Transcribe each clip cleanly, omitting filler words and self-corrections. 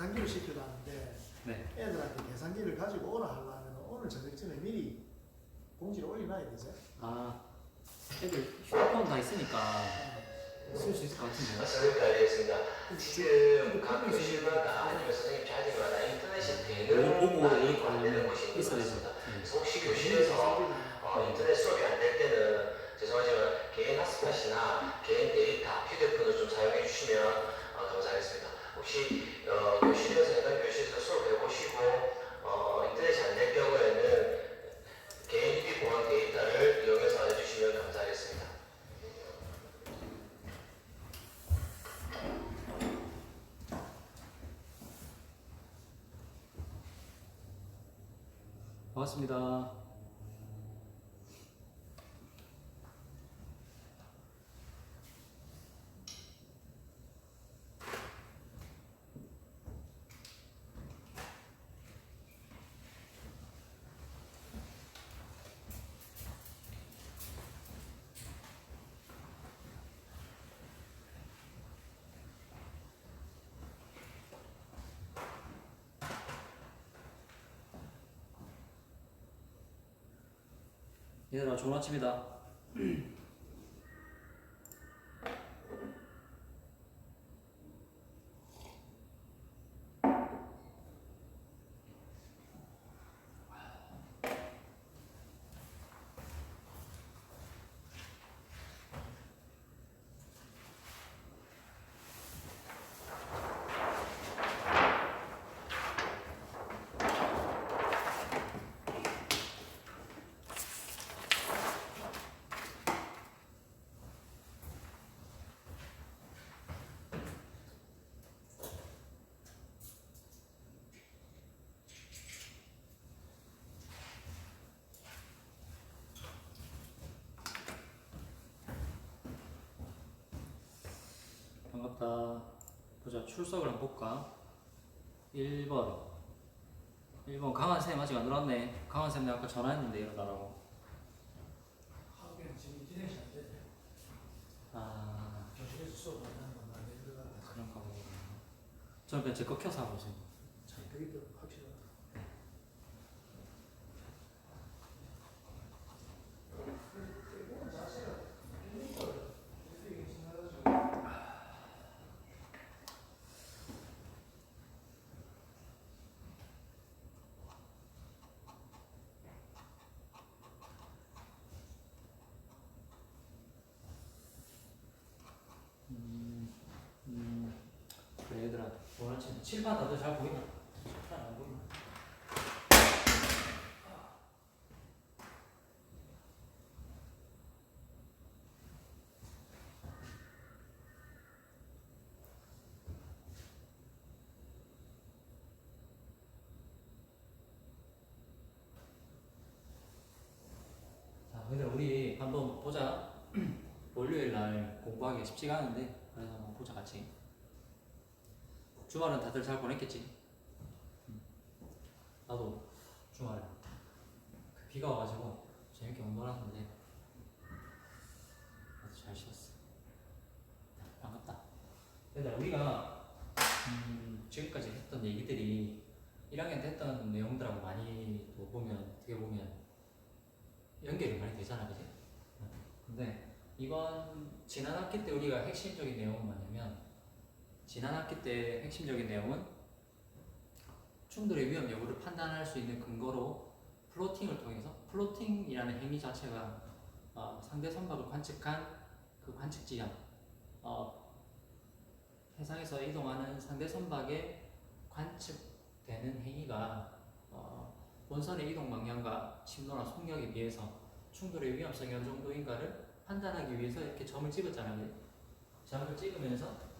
계산기를 시켜놨는데 네. 애들한테 계산기를 가지고 오라 하려면 오늘 저녁쯤에 미리 공지를 올려놔야 되죠. 아, 애들 휴대폰 다 있으니까 쓸 수 있을 것 같은데요. 맞습니다. 알겠습니다. 지금 각 교실마다 아니면 선생님 자리마다 인터넷이 되는 보고 날이 안 되는 곳이 있는 것 같습니다. 그래서 혹시 교실에서 인터넷 수업이 안 될 때는 죄송하지만 개인 핫스팟이나 개인 데이터, 휴대폰을 좀 사용해 주시면 감사하겠습니다. 혹시 교실에서 해당 교실에서 수업을 해보시고 인터넷이 안 될 경우에는 개인 유비 보안 데이터를 이용해서 해주시면 감사하겠습니다. 반갑습니다. 얘들아, 좋은 아침이다. 반갑다. 보자, 출석을 한번 볼까? 1번 강한쌤 아직 안 들어왔네. 강한쌤 내가 아까 전화했는데 일어나라고. 학교는 지금 진행이 안 되네. 아, 교실에서 수업 안 하는 건 안에 들어가서 그런가 보구나. 저는 그냥 제 거 켜서 하고 있어요. 되게 확실하다. 그래, 얘들아, 오늘 아침 칠판 다들 잘 보이나? 칠판 안 보이나? 자, 얘들아, 우리 한번 보자. 월요일 날 공부하기가 쉽지가 않은데, 그래서 한번 보자, 같이. 주말은 다들 잘 보냈겠지? 나도 주말에 비가 와가지고 재밌게 못 놀았는데 아주 잘 쉬었어. 반갑다. 얘들아, 우리가 지금까지 했던 얘기들이 1학년 때 했던 내용들하고 많이 또 보면 어떻게 보면 연결이 많이 되잖아, 그지? 근데 이번 지난 학기 때 우리가 핵심적인 내용은 뭐냐면, 지난 학기 때 핵심적인 내용은 충돌의 위험 여부를 판단할 수 있는 근거로 플로팅을 통해서, 플로팅이라는 행위 자체가 상대 선박을 관측한 그 관측 지점, 해상에서 이동하는 상대 선박에 관측되는 행위가 본선의 이동 방향과 침도나 속력에 비해서 충돌의 위험성이 어느 정도인가를 판단하기 위해서 이렇게 점을 찍었잖아요. 점을 찍으면서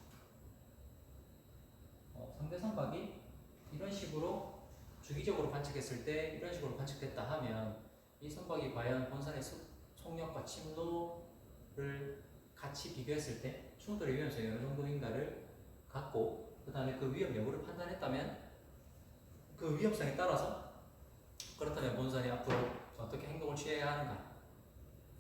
상대 선박이 이런 식으로 주기적으로 관측했을 때 이런 식으로 관측됐다 하면 이 선박이 과연 본선의 속력과 침도를 같이 비교했을 때 충돌의 위험성이 어느 정도인가를 갖고, 그 다음에 그 위험 여부를 판단했다면 그 위험성에 따라서 그렇다면 본선이 앞으로 어떻게 행동을 취해야 하는가,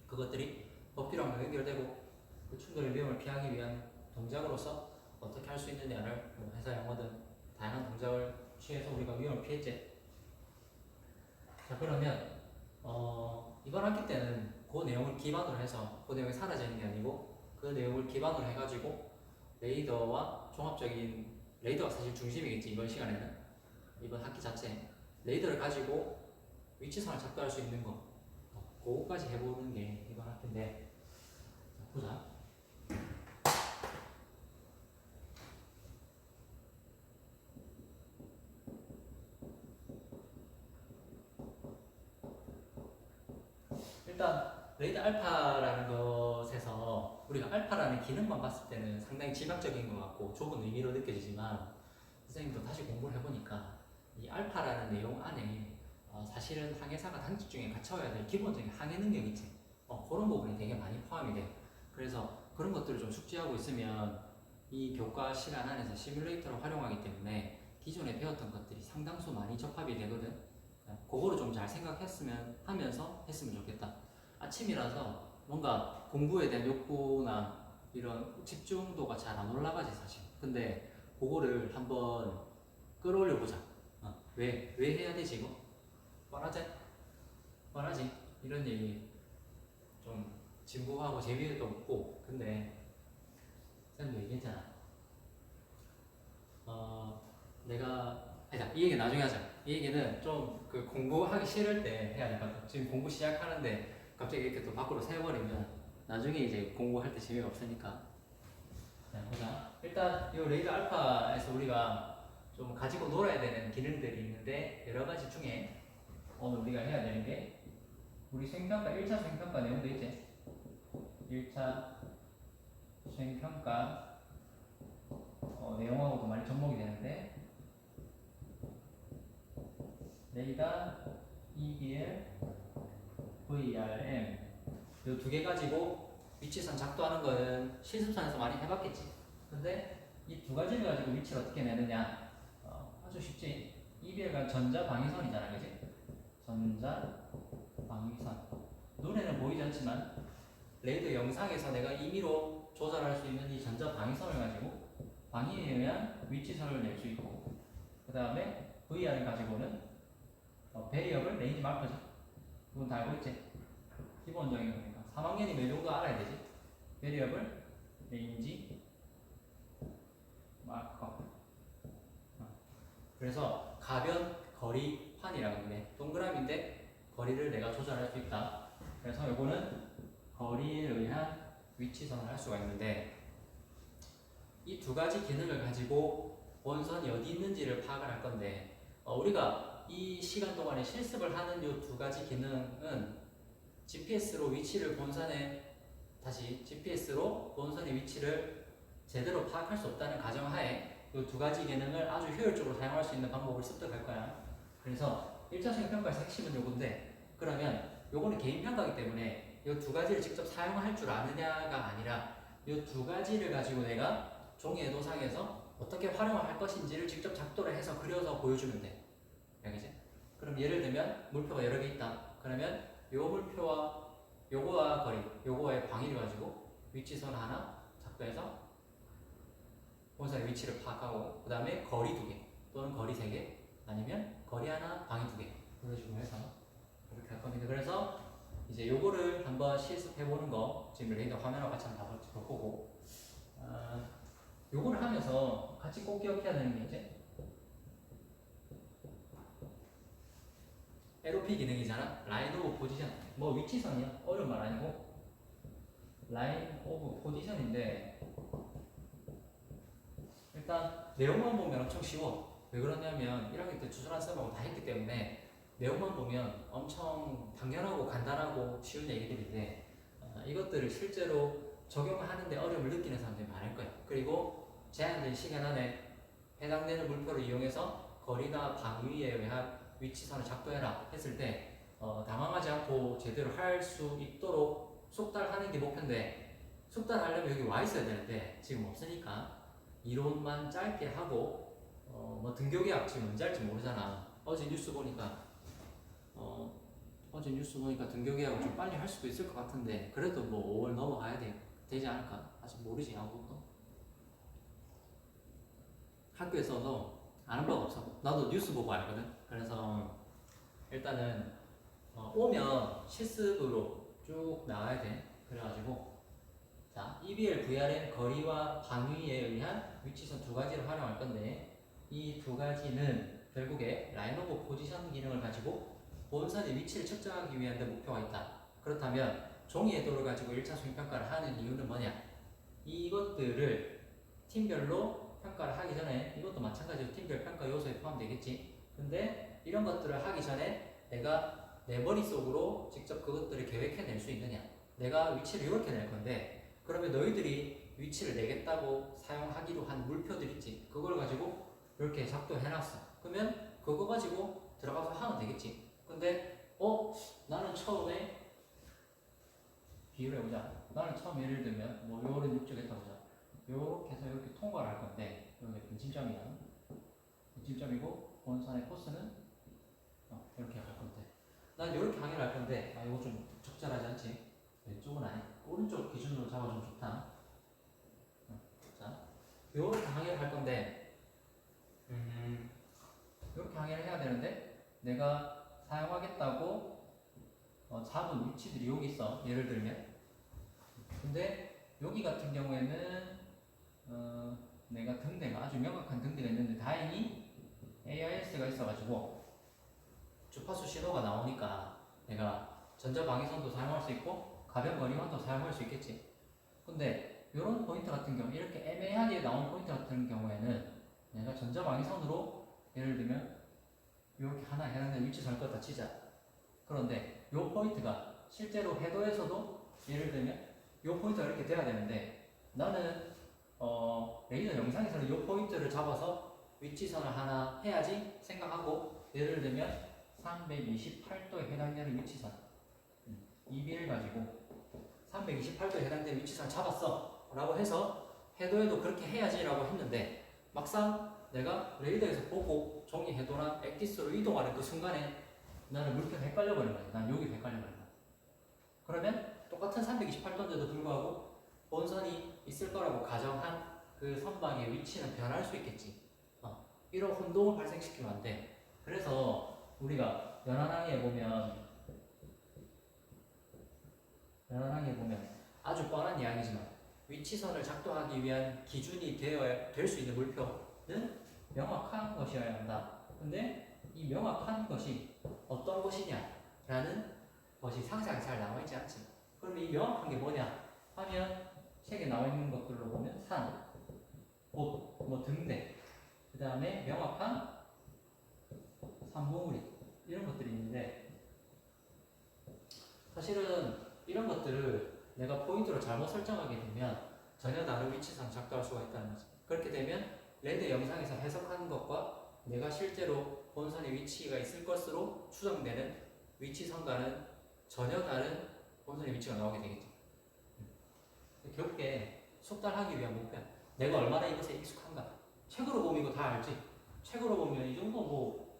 그것들이 법규랑도 연결되고 그 충돌의 위험을 피하기 위한 동작으로서 어떻게 할 수 있느냐를 회사 용어든 다양한 동작 취해서 우리가 위험을 피했지. 자 그러면 이번 학기 때는 그 내용을 기반으로 해서 그 내용이 사라져 있는 게 아니고 그 내용을 기반으로 해가지고 레이더와 종합적인 레이더가 사실 중심이겠지 이번 시간에는 이번 학기 자체 레이더를 가지고 위치선을 작동할 수 있는 거 그거까지 해보는 게 이번 학기인데 자, 보자. 일단 레이더 알파라는 것에서 우리가 알파라는 기능만 봤을 때는 상당히 지각적인 것 같고 좁은 의미로 느껴지지만 선생님도 다시 공부를 해보니까 이 알파라는 내용 안에 사실은 항해사가 단직 중에 갖춰야 될 기본적인 항해 능력 있지 그런 부분이 되게 많이 포함이 돼. 그래서 그런 것들을 좀 숙지하고 있으면 이 교과 시간 안에서 시뮬레이터를 활용하기 때문에 기존에 배웠던 것들이 상당수 많이 접합이 되거든. 그거를 좀 잘 생각했으면 하면서 했으면 좋겠다. 아침이라서 뭔가 공부에 대한 욕구나 이런 집중도가 잘 안 올라가지 사실. 근데 그거를 한번 끌어올려 보자. 왜 해야 되지 이거? 뻔하지? 뻔하지? 이런 얘기 좀 진부하고 재미도 없고 근데 쌤도 얘기했잖아. 이 얘기 나중에 하자. 이 얘기는 좀 그 공부하기 싫을 때 해야 될 것 같아. 지금 공부 시작하는데 갑자기 이렇게 또 밖으로 세워버리면 나중에 이제 공부할 때 재미가 없으니까. 자, 보자. 일단 이 레이더 알파에서 우리가 좀 가지고 놀아야 되는 기능들이 있는데 여러 가지 중에 오늘 우리가 해야 되는 게 우리 수행평가 1차 수행평가 내용도 있지. 1차 수행평가 내용하고도 많이 접목이 되는데 레이더, EBL, VRM 이 두 개 가지고 위치선 작도하는 거는 실습선에서 많이 해봤겠지. 근데 이 두 가지를 가지고 위치를 어떻게 내느냐 아주 쉽지. EBL가 전자 방위선이잖아, 그지? 전자 방위선 눈에는 보이지 않지만 레이더 영상에서 내가 임의로 조절할 수 있는 이 전자 방위선을 가지고 방위에 의한 위치선을 낼 수 있고 그 다음에 VR을 가지고는 배리업을 레인지 마커지. 그건 다 알고 있지? 기본적인 거니까. 3학년이면 이 정도 알아야 되지. 배리업을 레인지 마커. 그래서 가변 거리판이라고 그래. 동그라미인데 거리를 내가 조절할 수 있다. 그래서 요거는 거리에 의한 위치선을 할 수가 있는데 이 두 가지 기능을 가지고 본선이 어디 있는지를 파악을 할 건데 우리가 이 시간 동안에 실습을 하는 이 두 가지 기능은 GPS로 위치를 본선에 GPS로 본선의 위치를 제대로 파악할 수 없다는 가정하에 이 두 가지 기능을 아주 효율적으로 사용할 수 있는 방법을 습득할 거야. 그래서 1차 수행평가에서 핵심은 요건데 그러면 요거는 개인평가이기 때문에 이 두 가지를 직접 사용할 줄 아느냐가 아니라 이 두 가지를 가지고 내가 종이 애도상에서 어떻게 활용을 할 것인지를 직접 작도를 해서 그려서 보여주면 돼. 알겠지? 그럼 예를 들면 물표가 여러 개 있다. 그러면 요 물표와 요거와 거리, 요거와의 방위를 가지고 위치선 하나 작도해서 본선의 위치를 파악하고 그 다음에 거리 2개 또는 거리 3개 아니면 거리 하나, 방위 2개 이런 식으로 해서 이렇게 할 겁니다. 그래서 이제 요거를 한번 실습해보는 거 지금 레이더 화면하고 같이 한번 볼 거고 요거를 하면서 같이 꼭 기억해야 되는 게 이제 LOP 기능이잖아. 라인 오브 포지션. 뭐 위치선이야. 어려운 말 아니고 라인 오브 포지션인데 일단 내용만 보면 엄청 쉬워. 왜 그러냐면 1학기 때 추출한 쌤하고 다 했기 때문에 내용만 보면 엄청 당연하고 간단하고 쉬운 얘기들인데 이것들을 실제로 적용하는데 어려움을 느끼는 사람들이 많을 거야. 그리고 제한된 시간 안에 해당되는 물표를 이용해서 거리나 방위에 의한 위치선을 작도해라 했을 때 당황하지 않고 제대로 할 수 있도록 숙달하는 게 목표인데 숙달하려면 여기 와 있어야 되는데 지금 없으니까 이론만 짧게 하고 뭐 등교계약 지금 언제 할지 모르잖아. 어제 뉴스 보니까 등교계약을 좀 빨리 할 수도 있을 것 같은데 그래도 뭐 5월 넘어가야 되지 않을까? 아직 모르지 아무것도. 학교에서도 아는 법 없어. 나도 뉴스 보고 알거든. 그래서 일단은 오면 실습으로 쭉 나와야 돼. 그래가지고 자, EBL, VRM 거리와 방위에 의한 위치선 두 가지를 활용할 건데 이 두 가지는 결국에 라인 오브 포지션 기능을 가지고 본선의 위치를 측정하기 위한 데 목표가 있다. 그렇다면 종이 궤도를 가지고 1차 수행평가를 하는 이유는 뭐냐? 이것들을 팀별로 평가를 하기 전에 이것도 마찬가지로 팀별 평가 요소에 포함되겠지. 근데 이런 것들을 하기 전에 내가 내 머릿속으로 직접 그것들을 계획해낼 수 있느냐? 내가 위치를 이렇게 낼 건데 그러면 너희들이 위치를 내겠다고 사용하기로 한 물표들 있지. 그걸 가지고 이렇게 작도해놨어. 그러면 그거 가지고 들어가서 하면 되겠지. 근데 나는 처음에 비유를 해보자. 나는 처음 예를 들면 뭐 요런 육적 했다 보자. 요렇게 해서 이렇게 통과를 할 건데 여기 분침점이야. 분침점이고 본선의 코스는 이렇게 할 건데 난 이렇게 항해를 할 건데 이거 좀 적절하지 않지? 왼쪽은 아니 오른쪽 기준으로 잡아주면 좋다. 자 요렇게 항해를 할 건데 이렇게 항해를 해야 되는데 내가 사용하겠다고 잡은 위치들이 여기 있어. 예를 들면 근데 여기 같은 경우에는 내가 등대가 아주 명확한 등대가 있는데 다행히 AIS가 있어가지고 주파수 신호가 나오니까 내가 전자방위선도 사용할 수 있고 가변거리만도 사용할 수 있겠지. 근데 이런 포인트 같은 경우 이렇게 애매하게 나온 포인트 같은 경우에는 내가 전자방위선으로 예를 들면 이렇게 하나 해당되는 위치선을 껐다 치자. 그런데 이 포인트가 실제로 해도에서도 예를 들면 이 포인트가 이렇게 돼야 되는데 나는 레이더 영상에서는 이 포인트를 잡아서 위치선을 하나 해야지 생각하고 예를 들면 328도에 해당되는 위치선 EB를 가지고 328도에 해당되는 위치선을 잡았어 라고 해서 해도에도 그렇게 해야지 라고 했는데 막상 내가 레이더에서 보고 종이 해도나 액기스로 이동하는 그 순간에 나는 물표가 헷갈려 버린 거야. 난 여기 헷갈려 버린 거야. 그러면 똑같은 328도인데도 불구하고 본선이 있을 거라고 가정한 그 선방의 위치는 변할 수 있겠지. 이런 혼동을 발생시키면 안 돼. 그래서 우리가 연안항에 보면 아주 뻔한 이야기지만 위치선을 작동하기 위한 기준이 되어야 될 수 있는 물표는 명확한 것이어야 한다. 근데 이 명확한 것이 어떤 것이냐라는 것이 상세하게 잘 나와 있지 않지. 그럼 이 명확한 게 뭐냐 하면 책에 나와 있는 것들로 보면 산, 곳, 뭐 등대, 그 다음에 명확한 산봉우리 이런 것들이 있는데 사실은 이런 것들을 내가 포인트로 잘못 설정하게 되면 전혀 다른 위치상 작동할 수가 있다는 거지. 그렇게 되면 레드 영상에서 해석하는 것과 내가 실제로 본선의 위치가 있을 것으로 추정되는 위치선과는 전혀 다른 본선의 위치가 나오게 되겠죠. 결국에 숙달하기 위한 목표야. 내가 얼마나 이것에 익숙한가. 책으로 보면 이거 다 알지. 책으로 보면 이 정도 뭐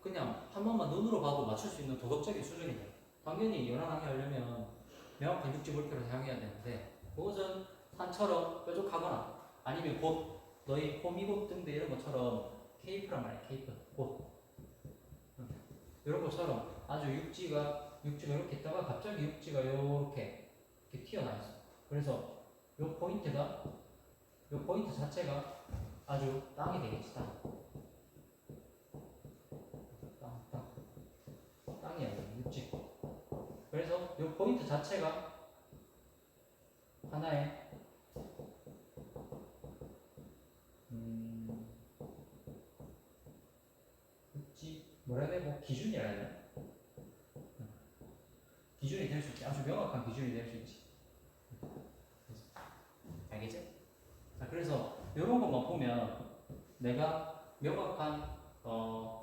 그냥 한 번만 눈으로 봐도 맞출 수 있는 도덕적인 수준이죠. 당연히 연안항해 하려면 명확한 육지 물표를 사용해야 되는데 그것은 산처럼 뾰족하거나 아니면 곧 너희 호미곶 등대 이런 것처럼 케이프란 말이야. 케이프 곧 이런 것처럼 아주 육지가 이렇게 있다가 갑자기 육지가 이렇게 튀어나와 있어. 그래서 이 포인트 자체가 아주 땅이 되겠지. 땅이 아니라 육지. 그래서 이 포인트 자체가 하나의 육지 뭐라 해야 돼? 뭐 기준이라 해야 되나? 기준이 될 수 있지. 아주 명확한 기준이 될 수 있지. 알겠지? 자, 그래서 이런 것만 보면 내가 명확한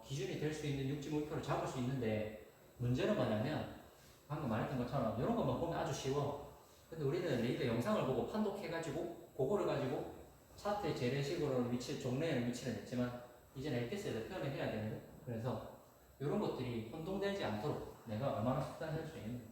기준이 될 수 있는 육지 목표를 잡을 수 있는데 문제는 뭐냐면 방금 말했던 것처럼 이런 것만 보면 아주 쉬워. 근데 우리는 레이더 영상을 보고 판독해가지고 그거를 가지고 차트의 재래식으로 종래에는 위치를 냈지만 이제는 LPS에서 표현을 해야 되는데 그래서 이런 것들이 혼동되지 않도록 내가 얼마나 숙달할 수 있는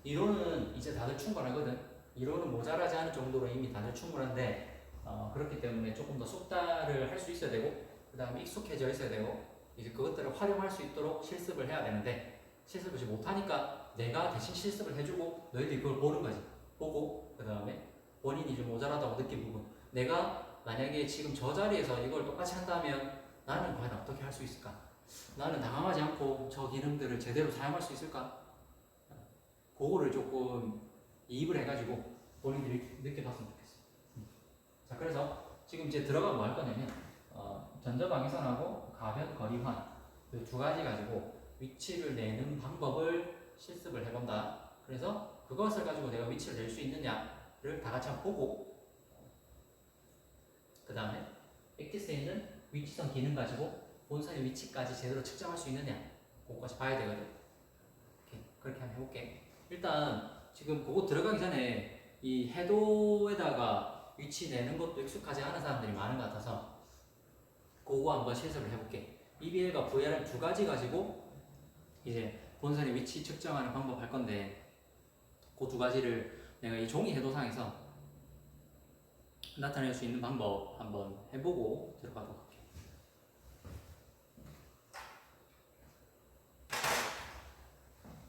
이론은 이제 다들 충분하거든. 이론은 모자라지 않을 정도로 이미 다들 충분한데 그렇기 때문에 조금 더 숙달을 할 수 있어야 되고 그 다음에 익숙해져 있어야 되고 이제 그것들을 활용할 수 있도록 실습을 해야 되는데 실습을 지 못하니까 내가 대신 실습을 해주고 너희들이 그걸 보는 거지. 보고 그 다음에 본인이 좀 모자라다고 느낀 부분 내가 만약에 지금 저 자리에서 이걸 똑같이 한다면 나는 과연 어떻게 할 수 있을까? 나는 당황하지 않고 저 기능들을 제대로 사용할 수 있을까? 그거를 조금 이입을 해가지고 본인들이 느껴봤으면 좋겠어. 자, 그래서 지금 이제 들어가면 뭐 할 거냐면 전자방위선하고 가변 거리환 이 두 가지 가지고 위치를 내는 방법을 실습을 해본다. 그래서 그것을 가지고 내가 위치를 낼 수 있느냐를 다 같이 한번 보고 그 다음에 액티스에 있는 위치선 기능 가지고 본선의 위치까지 제대로 측정할 수 있느냐 그거까지 봐야 되거든. 그렇게 한번 해볼게. 일단 지금 그거 들어가기 전에 이 해도에다가 위치 내는 것도 익숙하지 않은 사람들이 많은 것 같아서 그거 한번 실습을 해볼게. EBL과 VLM 두 가지 가지고 이제 본선의 위치 측정하는 방법 할 건데 그 두 가지를 내가 이 종이 해도상에서 나타낼 수 있는 방법 한번 해보고 들어가도록 할게.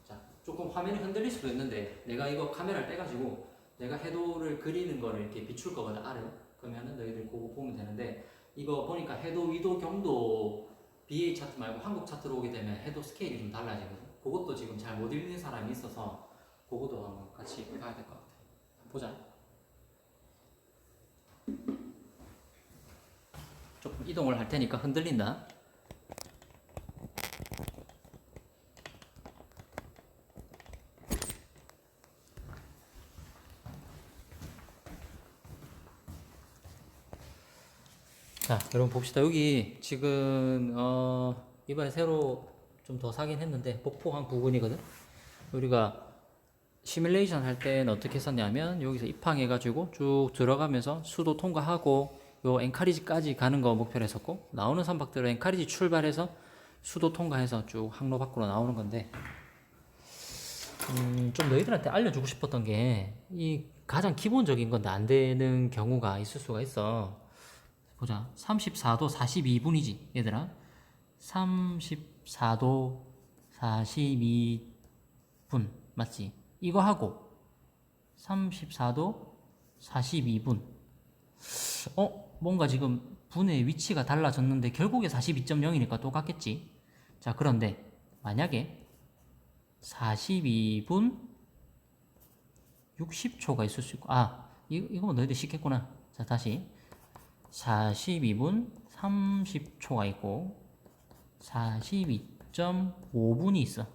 자, 조금 화면이 흔들릴 수도 있는데 내가 이거 카메라를 떼가지고 내가 해도를 그리는 거를 이렇게 비출 거거든, 알을. 그러면은 너희들 그거 보면 되는데 이거 보니까 해도, 위도, 경도 BA 차트 말고 한국 차트로 오게 되면 해도 스케일이 좀 달라지거든. 그것도 지금 잘 못 읽는 사람이 있어서 그것도 한번 같이 봐야 될 것 같아. 보자. 조금 이동을 할 테니까 흔들린다. 자, 여러분 봅시다. 여기 지금 이번에 새로 좀 더 사긴 했는데 복포항 부근이거든. 우리가 시뮬레이션 할 때는 어떻게 했었냐면 여기서 입항해 가지고 쭉 들어가면서 수도 통과하고 요 엔카리지까지 가는 거 목표로 했었고 나오는 선박들은 엔카리지 출발해서 수도 통과해서 쭉 항로 밖으로 나오는 건데 좀 너희들한테 알려주고 싶었던 게 이 가장 기본적인 건데 안 되는 경우가 있을 수가 있어. 보자. 34도 42분이지 얘들아. 34도 42분 맞지? 이거 하고 34도 42분 뭔가 지금 분의 위치가 달라졌는데 결국에 42.0이니까 똑같겠지. 자, 그런데 만약에 42분 60초가 있을 수 있고 이거 너희들 쉽겠구나. 자, 다시 42분 30초가 있고 42.5분이 있어.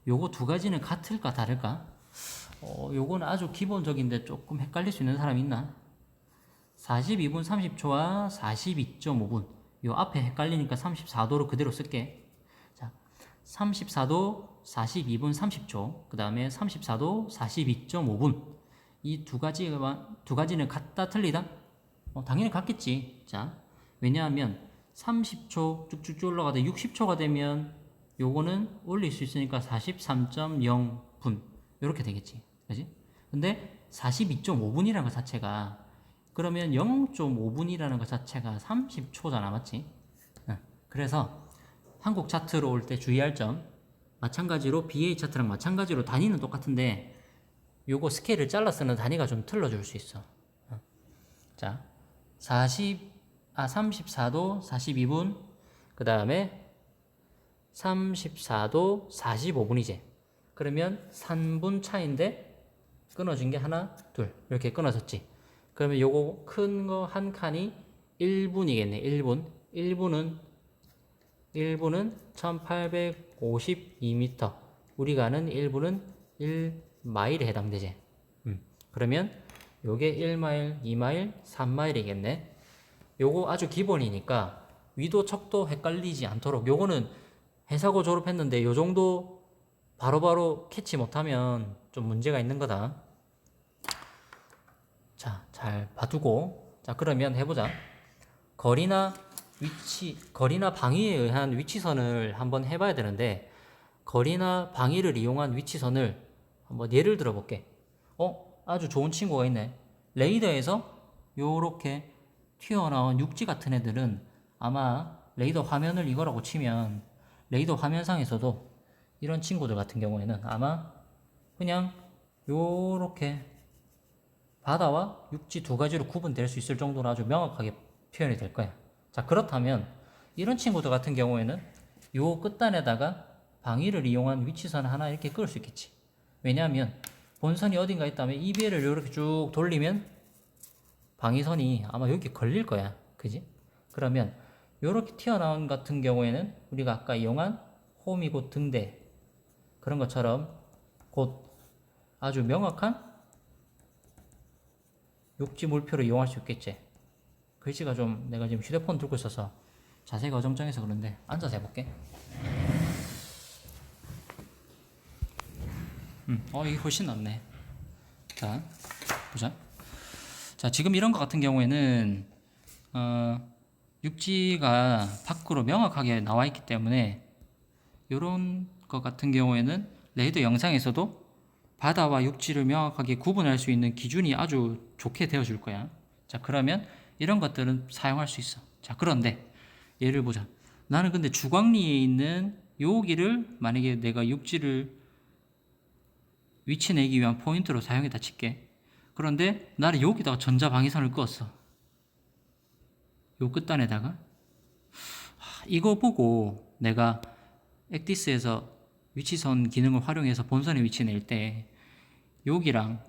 요거 두 가지는 같을까 다를까? 요거는 아주 기본적인데 조금 헷갈릴 수 있는 사람이 있나? 42분 30초와 42.5분 요 앞에 헷갈리니까 34도로 그대로 쓸게. 자, 34도 42분 30초 그 다음에 34도 42.5분 이 두 가지는 같다 틀리다? 당연히 같겠지. 자, 왜냐하면 30초 쭉쭉쭉 올라가다 60초가 되면 요거는 올릴 수 있으니까 43.0분 이렇게 되겠지. 그지? 근데 42.5분이라는 것 자체가 그러면 0.5분이라는 것 자체가 30초잖아. 맞지? 그래서 한국 차트로 올 때 주의할 점 마찬가지로 BA 차트랑 마찬가지로 단위는 똑같은데 요거 스케일을 잘라 쓰는 단위가 좀 틀어줄 수 있어. 자, 34도 42분 그 다음에 34도 45분이지. 그러면 3분 차인데 끊어진 게 하나 둘 이렇게 끊어졌지. 그러면 요거 큰 거 한 칸이 1분이겠네. 1분은 1852m 우리가 아는 1분은 1마일에 해당되지. 그러면 요게 1마일, 2마일, 3마일이겠네. 요거 아주 기본이니까 위도, 척도 헷갈리지 않도록 요거는 해사고 졸업했는데 요 정도 바로바로 캐치 못하면 좀 문제가 있는 거다. 자, 잘 봐두고 자, 그러면 해보자. 거리나 방위에 의한 위치선을 한번 해봐야 되는데 거리나 방위를 이용한 위치선을 뭐 예를 들어 볼게. 아주 좋은 친구가 있네. 레이더에서 요렇게 튀어나온 육지 같은 애들은 아마 레이더 화면을 이거라고 치면 레이더 화면상에서도 이런 친구들 같은 경우에는 아마 그냥 요렇게 바다와 육지 두 가지로 구분될 수 있을 정도로 아주 명확하게 표현이 될 거야. 자, 그렇다면 이런 친구들 같은 경우에는 요 끝단에다가 방위를 이용한 위치선 하나 이렇게 끌 수 있겠지. 왜냐하면 본선이 어딘가 있다면 EBL을 이렇게 쭉 돌리면 방위선이 아마 여기 걸릴 거야. 그지? 그러면 요렇게 튀어나온 같은 경우에는 우리가 아까 이용한 홈이 곧 등대 그런 것처럼 곧 아주 명확한 육지 물표를 이용할 수 있겠지. 글씨가 좀 내가 지금 휴대폰 들고 있어서 자세가 어정쩡해서 그런데 앉아서 해볼게. 이게 훨씬 낫네. 자, 보자. 자, 지금 이런 것 같은 경우에는 육지가 밖으로 명확하게 나와 있기 때문에 이런 것 같은 경우에는 레이더 영상에서도 바다와 육지를 명확하게 구분할 수 있는 기준이 아주 좋게 되어줄 거야. 자, 그러면 이런 것들은 사용할 수 있어. 자, 그런데 예를 보자. 나는 근데 주광리에 있는 여기를 만약에 내가 육지를 위치 내기 위한 포인트로 사용했다 칠게. 그런데 나는 여기다가 전자방위선을 그었어. 요 끝단에다가 이거 보고 내가 액디스에서 위치선 기능을 활용해서 본선의 위치 낼 때 여기랑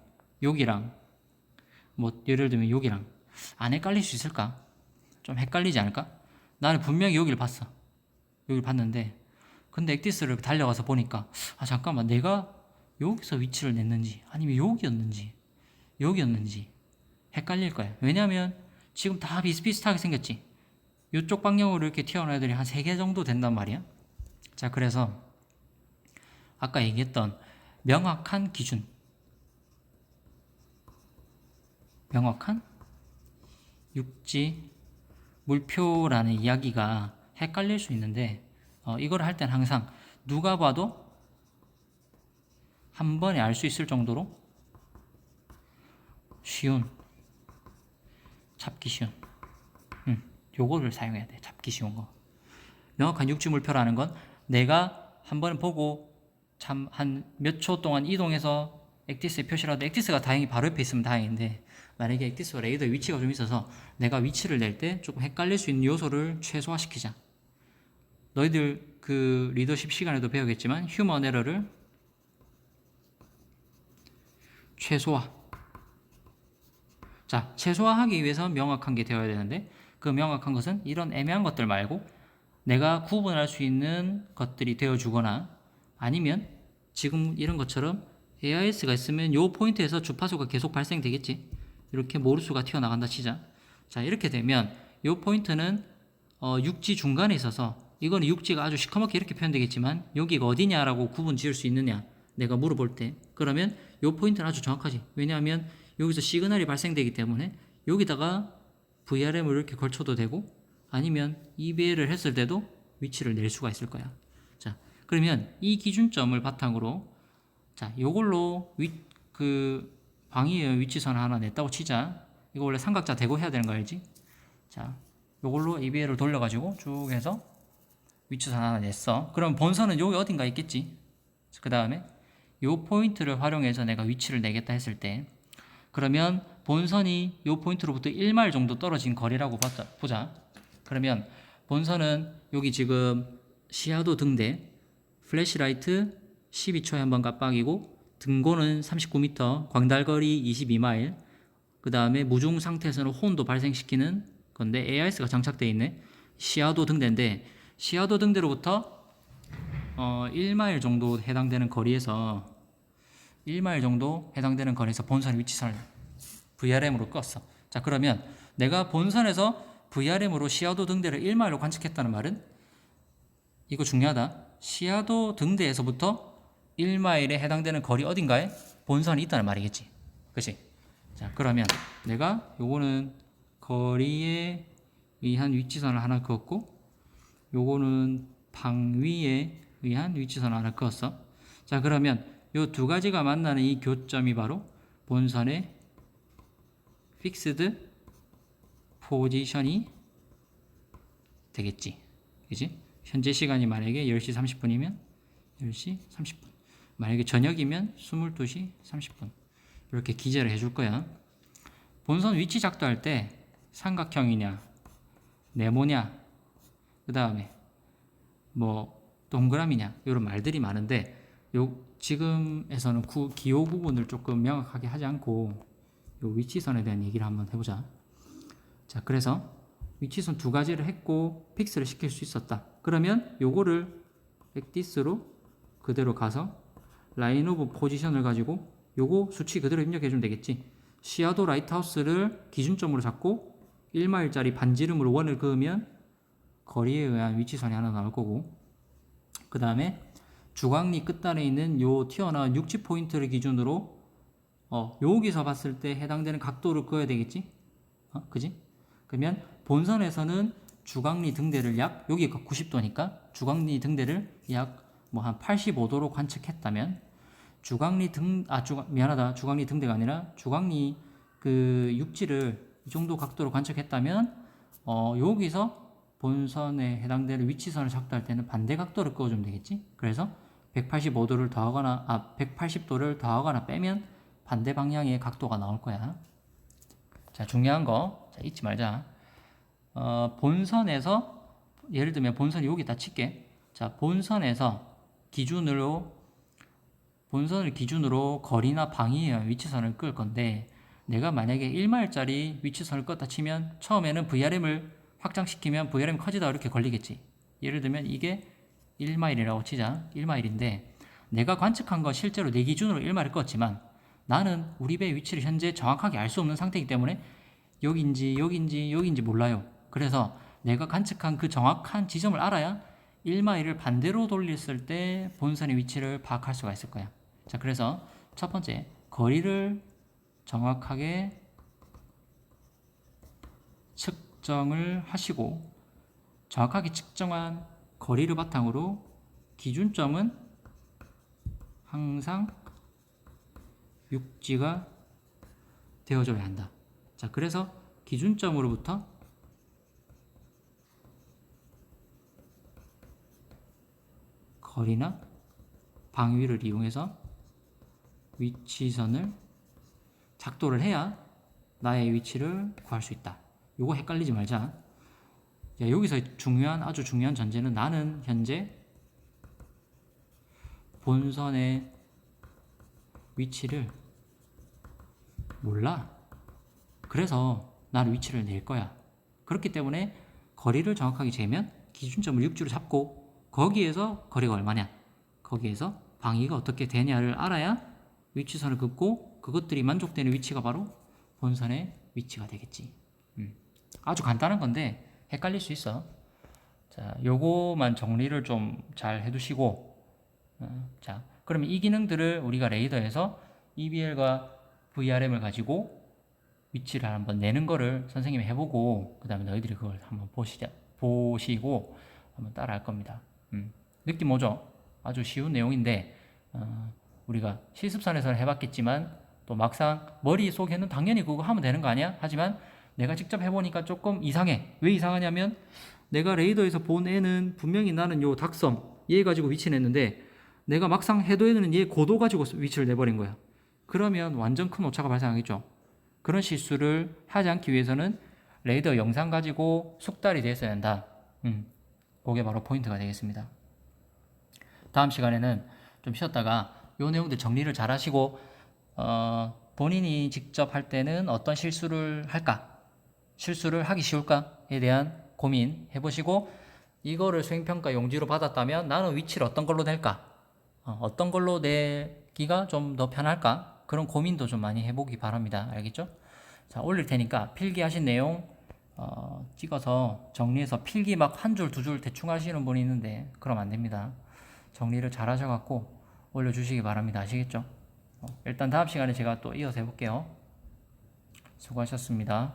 뭐 예를 들면 여기랑 안 헷갈릴 수 있을까? 좀 헷갈리지 않을까? 나는 분명히 여기를 봤어. 여기를 봤는데 근데 액디스를 달려가서 보니까 잠깐만 내가 여기서 위치를 냈는지 아니면 여기였는지 헷갈릴 거야. 왜냐면 지금 다 비슷비슷하게 생겼지. 이쪽 방향으로 이렇게 튀어나온 애들이 한 3개 정도 된단 말이야. 자, 그래서 아까 얘기했던 명확한 기준, 명확한 육지 물표라는 이야기가 헷갈릴 수 있는데 이걸 할 땐 항상 누가 봐도 한 번에 알 수 있을 정도로 쉬운, 잡기 쉬운 요거를 사용해야 돼. 잡기 쉬운 거. 명확한 육지 물표라는 건 내가 한 번 보고 참 한 몇 초 동안 이동해서 액디스에 표시라도 액디스가 다행히 바로 옆에 있으면 다행인데 만약에 액디스와 레이더 위치가 좀 있어서 내가 위치를 낼 때 조금 헷갈릴 수 있는 요소를 최소화시키자. 너희들 그 리더십 시간에도 배우겠지만 휴먼 에러를 최소화. 자, 최소화하기 위해서 명확한 게 되어야 되는데 그 명확한 것은 이런 애매한 것들 말고 내가 구분할 수 있는 것들이 되어주거나 아니면 지금 이런 것처럼 AIS가 있으면 요 포인트에서 주파수가 계속 발생되겠지. 이렇게 모르수가 튀어나간다 치자. 자, 이렇게 되면 요 포인트는 육지 중간에 있어서 이거는 육지가 아주 시커멓게 이렇게 표현되겠지만 여기가 어디냐라고 구분 지을 수 있느냐 내가 물어볼 때 그러면 요 포인트는 아주 정확하지. 왜냐하면 여기서 시그널이 발생되기 때문에 여기다가 VRM을 이렇게 걸쳐도 되고 아니면 EBL을 했을 때도 위치를 낼 수가 있을 거야. 자, 그러면 이 기준점을 바탕으로 자, 요걸로 그 방위의 위치선 하나 냈다고 치자. 이거 원래 삼각자 대고 해야 되는 거 알지? 자, 요걸로 EBL을 돌려가지고 쭉 해서 위치선 하나 냈어. 그럼 본선은 여기 어딘가 있겠지? 그 다음에 요 포인트를 활용해서 내가 위치를 내겠다 했을 때 그러면 본선이 요 포인트로부터 1마일 정도 떨어진 거리라고 보자. 그러면 본선은 여기 지금 시야도 등대 플래시라이트 12초에 한번 깜빡이고 등고는 39m 광달거리 22마일 그 다음에 무중 상태에서는 혼도 발생시키는 건데 AIS가 장착되어 있네. 시야도 등대인데 시야도 등대로부터 1마일 정도 해당되는 거리에서 1마일 정도 해당되는 거리에서 본선 위치선을 VRM으로 껐어. 자, 그러면 내가 본선에서 VRM으로 시야도 등대를 1마일로 관측했다는 말은 이거 중요하다. 시야도 등대에서부터 1마일에 해당되는 거리 어딘가에 본선이 있다는 말이겠지. 그치? 자, 그러면 내가 요거는 거리에 의한 위치선을 하나 그었고 요거는 방위에 의한 위치선을 하나 그었어. 자, 그러면 요 두 가지가 만나는 이 교점이 바로 본선의 픽스드 포지션이 되겠지. 그지? 현재 시간이 만약에 10시 30분이면 10시 30분. 만약에 저녁이면 22시 30분. 이렇게 기재를 해줄 거야. 본선 위치 작도할 때 삼각형이냐, 네모냐, 그 다음에 뭐 동그라미냐 이런 말들이 많은데 요 지금에서는 기호 부분을 조금 명확하게 하지 않고 요 위치선에 대한 얘기를 한번 해보자. 자, 그래서 위치선 두 가지를 했고 픽스를 시킬 수 있었다. 그러면 요거를 백디스로 그대로 가서 라인 오브 포지션을 가지고 요거 수치 그대로 입력해 주면 되겠지. 시야도 라이트하우스를 기준점으로 잡고 1마일짜리 반지름으로 원을 그으면 거리에 의한 위치선이 하나 나올 거고, 그 다음에 주광리 끝단에 있는 요 튀어나온 육지 포인트를 기준으로 여기서 봤을 때 해당되는 각도를 그어야 되겠지. 그지? 그러면 본선에서는 주광리 등대를 약, 여기가 90도니까 주광리 등대를 약 뭐 한 85도로 관측했다면 주광리 등대가 아니라 주광리 그 육지를 이 정도 각도로 관측했다면 여기서 본선에 해당되는 위치선을 작도할 때는 반대 각도를 그어주면 되겠지. 그래서 180도를 더하거나 빼면 반대 방향의 각도가 나올 거야. 자, 중요한 거, 자, 잊지 말자. 본선에서 예를 들면 본선이 여기다 칠게. 자, 본선을 기준으로 거리나 방위에 의한 위치선을 그을 건데, 내가 만약에 1마일짜리 위치선을 껐다 치면 처음에는 VRM을 확장시키면 VRM 커지다 이렇게 걸리겠지. 예를 들면 이게 1마일이라고 치자. 1마일인데 내가 관측한 건 실제로 내 기준으로 1마일을 껐지만 나는 우리 배의 위치를 현재 정확하게 알 수 없는 상태이기 때문에 여기인지 몰라요. 그래서 내가 관측한 그 정확한 지점을 알아야 1마일을 반대로 돌렸을 때 본선의 위치를 파악할 수가 있을 거야. 자, 그래서 첫 번째, 거리를 정확하게 측정을 하시고 정확하게 측정한 거리를 바탕으로 기준점은 항상 육지가 되어줘야 한다. 자, 그래서 기준점으로부터 거리나 방위를 이용해서 위치선을 작도를 해야 나의 위치를 구할 수 있다. 요거 헷갈리지 말자. 자, 여기서 아주 중요한 전제는 나는 현재 본선의 위치를 몰라. 그래서 나는 위치를 낼 거야. 그렇기 때문에 거리를 정확하게 재면 기준점을 6주로 잡고 거기에서 거리가 얼마냐, 거기에서 방위가 어떻게 되냐를 알아야 위치선을 긋고 그것들이 만족되는 위치가 바로 본선의 위치가 되겠지. 아주 간단한 건데 헷갈릴 수 있어. 자, 요거만 정리를 좀 잘 해두시고, 자, 그러면 이 기능들을 우리가 레이더에서 EBL과 VRM을 가지고 위치를 한번 내는 거를 선생님이 해보고 그 다음에 너희들이 그걸 한번 보시고 한번 따라 할 겁니다. 느낌 오죠? 아주 쉬운 내용인데 우리가 실습산에서는 해봤겠지만 또 막상 머릿속에는 당연히 그거 하면 되는 거 아니야? 하지만 내가 직접 해보니까 조금 이상해. 왜 이상하냐면 내가 레이더에서 본 애는 분명히 나는 요 닭섬 얘 가지고 위치 냈는데 내가 막상 해도에는 얘 고도 가지고 위치를 내버린 거야. 그러면 완전 큰 오차가 발생하겠죠. 그런 실수를 하지 않기 위해서는 레이더 영상 가지고 숙달이 됐어야 한다. 그게 바로 포인트가 되겠습니다. 다음 시간에는 좀 쉬었다가 요 내용들 정리를 잘 하시고 본인이 직접 할 때는 어떤 실수를 할까? 실수를 하기 쉬울까에 대한 고민 해보시고 이거를 수행평가 용지로 받았다면 나는 위치를 어떤 걸로 낼까? 어떤 걸로 내기가 좀 더 편할까? 그런 고민도 좀 많이 해보기 바랍니다. 알겠죠? 자, 올릴 테니까 필기하신 내용 찍어서 정리해서 필기 막 한 줄, 두 줄 대충 하시는 분이 있는데 그럼 안 됩니다. 정리를 잘 하셔갖고 올려주시기 바랍니다. 아시겠죠? 일단 다음 시간에 제가 또 이어서 해볼게요. 수고하셨습니다.